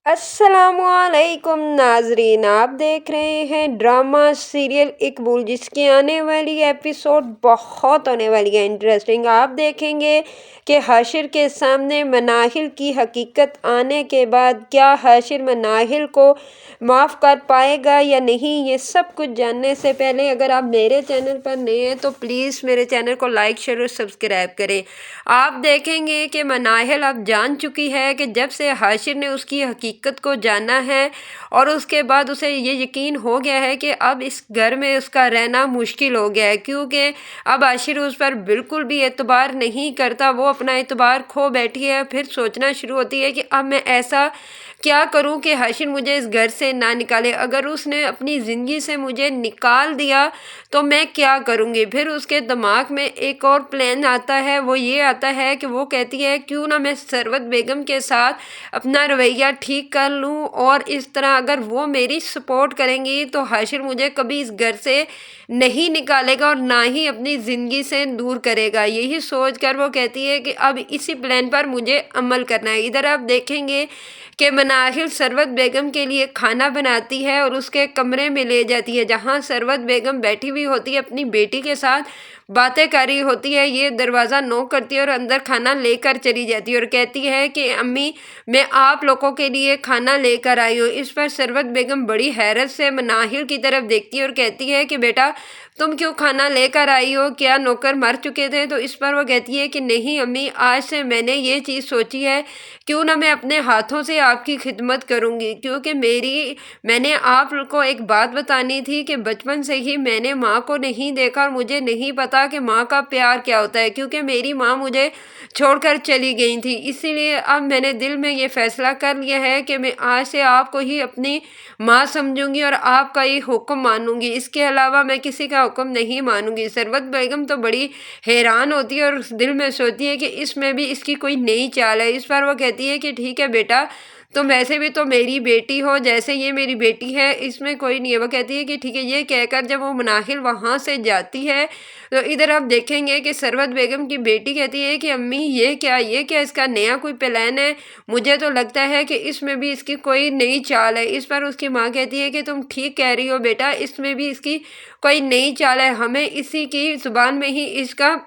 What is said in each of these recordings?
अस्सलाम वालेकुम नाजरीन, आप देख रहे हैं ड्रामा सीरियल इकबाल, जिसकी आने वाली एपिसोड बहुत होने वाली है इंटरेस्टिंग। आप देखेंगे कि हाशिर के सामने मनाहिल की हकीकत आने के बाद क्या हाशिर मनाहिल को माफ़ कर पाएगा या नहीं, ये सब कुछ जानने से पहले अगर आप मेरे चैनल पर नए हैं तो प्लीज़ मेरे चैनल को लाइक शेयर और सब्सक्राइब करें। आप देखेंगे कि मनाहिल अब जान चुकी है कि जब से हाशिर ने उसकी हकीकत को जाना है और उसके बाद उसे ये यकीन हो गया है कि अब इस घर में उसका रहना मुश्किल हो गया है, क्योंकि अब हाशिर उस पर बिल्कुल भी एतबार नहीं करता। वो अपना एतबार खो बैठी है, फिर सोचना शुरू होती है कि अब मैं ऐसा क्या करूं कि हाशिर मुझे इस घर से ना निकाले। अगर उसने अपनी ज़िंदगी से मुझे निकाल दिया तो मैं क्या करूंगी। फिर उसके दिमाग में एक और प्लान आता है, वो ये आता है कि वो कहती है क्यों ना मैं सरवत बेगम के साथ अपना रवैया ठीक कर लूं, और इस तरह अगर वो मेरी सपोर्ट करेंगी तो हाशिर मुझे कभी इस घर से नहीं निकालेगा और ना ही अपनी ज़िंदगी से दूर करेगा। यही सोच कर वो कहती है कि अब इसी प्लान पर मुझे अमल करना है। इधर आप देखेंगे कि मनाहिल सरवत बेगम के लिए खाना बनाती है और उसके कमरे में ले जाती है, जहाँ सरवत बेगम बैठी हुई होती है अपनी बेटी के साथ बातें कर रही होती है। ये दरवाज़ा नॉक करती है और अंदर खाना लेकर चली जाती है और कहती है कि अम्मी, मैं आप लोगों के लिए खाना लेकर आई हूँ। इस पर सरवत बेगम बड़ी हैरत से मनाहिल की तरफ देखती है और कहती है कि बेटा, तुम क्यों खाना लेकर आई हो, क्या नौकर मर चुके थे? तो इस पर वो कहती है कि नहीं अम्मी, आज से मैंने ये चीज़ सोची है, क्यों ना मैं अपने हाथों से आपकी खिदमत करूँगी, क्योंकि मैंने आप को एक बात बतानी थी कि बचपन से ही मैंने माँ को नहीं देखा और मुझे नहीं पता कि माँ का प्यार क्या होता है, क्योंकि मेरी माँ मुझे छोड़कर चली गई थी। इसीलिए अब मैंने दिल में ये फैसला कर लिया है कि मैं आज से आपको ही अपनी माँ समझूंगी और आपका ही हुक्म मानूंगी, इसके अलावा मैं किसी का हुक्म नहीं मानूंगी। सरवत बेगम तो बड़ी हैरान होती है और दिल में सोचती है कि इसमें भी इसकी कोई नई चाल है। इस पर वो कहती है कि ठीक है बेटा, तुम वैसे भी तो मेरी बेटी हो, जैसे ये मेरी बेटी है, इसमें कोई नहीं है। वो कहती है कि ठीक है। ये कहकर जब वो मनाहिल वहाँ से जाती है तो इधर आप देखेंगे कि सरवत बेगम की बेटी कहती है कि अम्मी, ये क्या इसका नया कोई प्लान है, मुझे तो लगता है कि इसमें भी इसकी कोई नई चाल है। इस पर उसकी माँ कहती है कि तुम ठीक कह रही हो बेटा, इसमें भी इसकी कोई नई चाल है, हमें इसी की ज़ुबान में ही इसका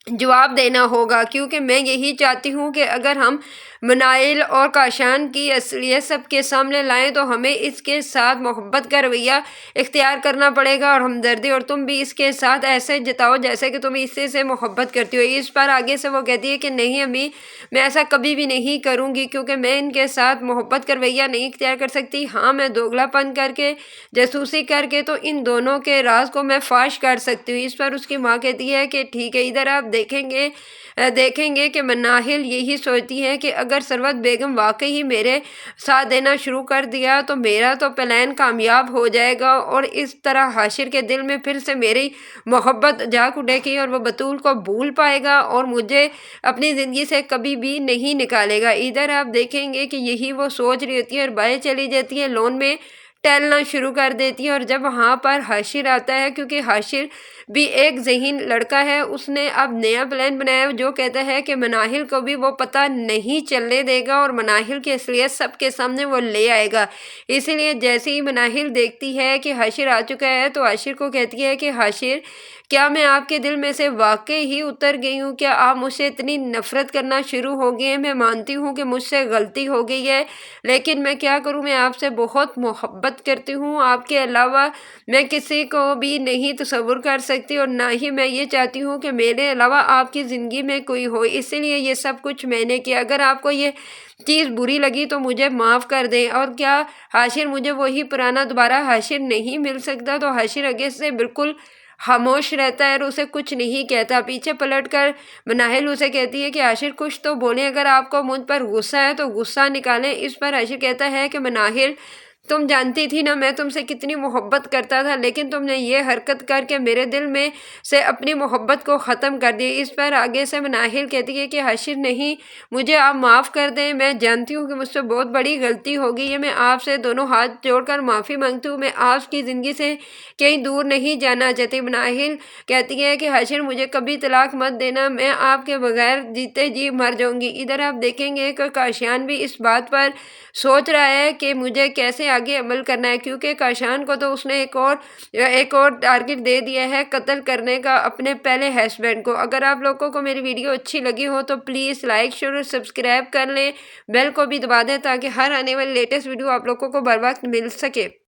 जवाब देना होगा, क्योंकि मैं यही चाहती हूँ कि अगर हम मनाइल और काशान की असलियत सबके सामने लाएं तो हमें इसके साथ मोहब्बत का रवैया इख्तियार करना पड़ेगा और हमदर्दी, और तुम भी इसके साथ ऐसे जताओ जैसे कि तुम इससे से मोहब्बत करती हो। इस पर आगे से वो कहती है कि नहीं अम्मी, मैं ऐसा कभी भी नहीं करूँगी, क्योंकि मैं इनके साथ मोहब्बत का रवैया नहीं इख्तियार कर सकती। हाँ, मैं दोगलापन करके, जासूसी करके तो इन दोनों के राज को मैं फाश कर सकती हूँ। इस पर उसकी माँ कहती है कि ठीक है। इधर आप देखेंगे कि मनाहिल यही सोचती है कि अगर सरवत बेगम वाकई ही मेरे साथ देना शुरू कर दिया तो मेरा तो प्लान कामयाब हो जाएगा और इस तरह हाशिर के दिल में फिर से मेरी मोहब्बत जाग उठेगी और वो बतूल को भूल पाएगा और मुझे अपनी ज़िंदगी से कभी भी नहीं निकालेगा। इधर आप देखेंगे कि यही वो सोच रही होती है और बाहर चली जाती है, लॉन में टहलना शुरू कर देती है। और जब वहाँ पर हाशिर आता है, क्योंकि हाशिर भी एक ज़हीन लड़का है, उसने अब नया प्लान बनाया जो कहता है कि मनाहिल को भी वो पता नहीं चलने देगा और मनाहिल की असलियत सबके सामने वो ले आएगा। इसीलिए जैसे ही मनाहिल देखती है कि हाशिर आ चुका है तो हाशिर को कहती है कि हाशिर, क्या मैं आपके दिल में से वाकई ही उतर गई हूँ? क्या आप मुझसे इतनी नफ़रत करना शुरू हो गए हैं? मैं मानती हूँ कि मुझसे गलती हो गई है, लेकिन मैं क्या करूँ, मैं आपसे बहुत मोहब्बत करती हूँ। आपके अलावा मैं किसी को भी नहीं तसव्वुर कर सकती और ना ही मैं ये चाहती हूँ कि मेरे अलावा आपकी ज़िंदगी में कोई हो, इसीलिए ये सब कुछ मैंने किया। अगर आपको ये चीज़ बुरी लगी तो मुझे माफ़ कर दें। और क्या हाशिर मुझे वही पुराना दोबारा हाशिर नहीं मिल सकता? तो हाशिर आगे से बिल्कुल खामोश रहता है और उसे कुछ नहीं कहता। पीछे पलटकर मनाहिल उसे कहती है कि हाशिर, कुछ तो बोलें, अगर आपको मुझ पर गुस्सा है तो गुस्सा निकालें। इस पर हाशिर कहता है कि मनाहिल, तुम जानती थी ना मैं तुमसे कितनी मोहब्बत करता था, लेकिन तुमने ये हरकत करके मेरे दिल में से अपनी मोहब्बत को ख़त्म कर दिया। इस पर आगे से नाहिल कहती है कि हाशिर नहीं, मुझे आप माफ़ कर दें, मैं जानती हूँ कि मुझसे बहुत बड़ी गलती हो गई है, मैं आपसे दोनों हाथ जोड़कर माफ़ी मांगती हूँ, मैं आपकी ज़िंदगी से कहीं दूर नहीं जाना चाहती। नाहिल कहती है कि हाशिर मुझे कभी तलाक मत देना, मैं आपके बगैर जीते जी मर जाऊंगी। इधर आप देखेंगे कि काशियान भी इस बात पर सोच रहा है कि मुझे कैसे आगे अमल करना है, क्योंकि काशियान को तो उसने एक और टारगेट दे दिया है कत्ल करने का अपने पहले हस्बैंड को। अगर आप लोगों को मेरी वीडियो अच्छी लगी हो तो प्लीज़ लाइक शेयर और सब्सक्राइब कर लें, बेल को भी दबा दें ताकि हर आने वाली लेटेस्ट वीडियो आप लोगों को बर वक्त मिल सके।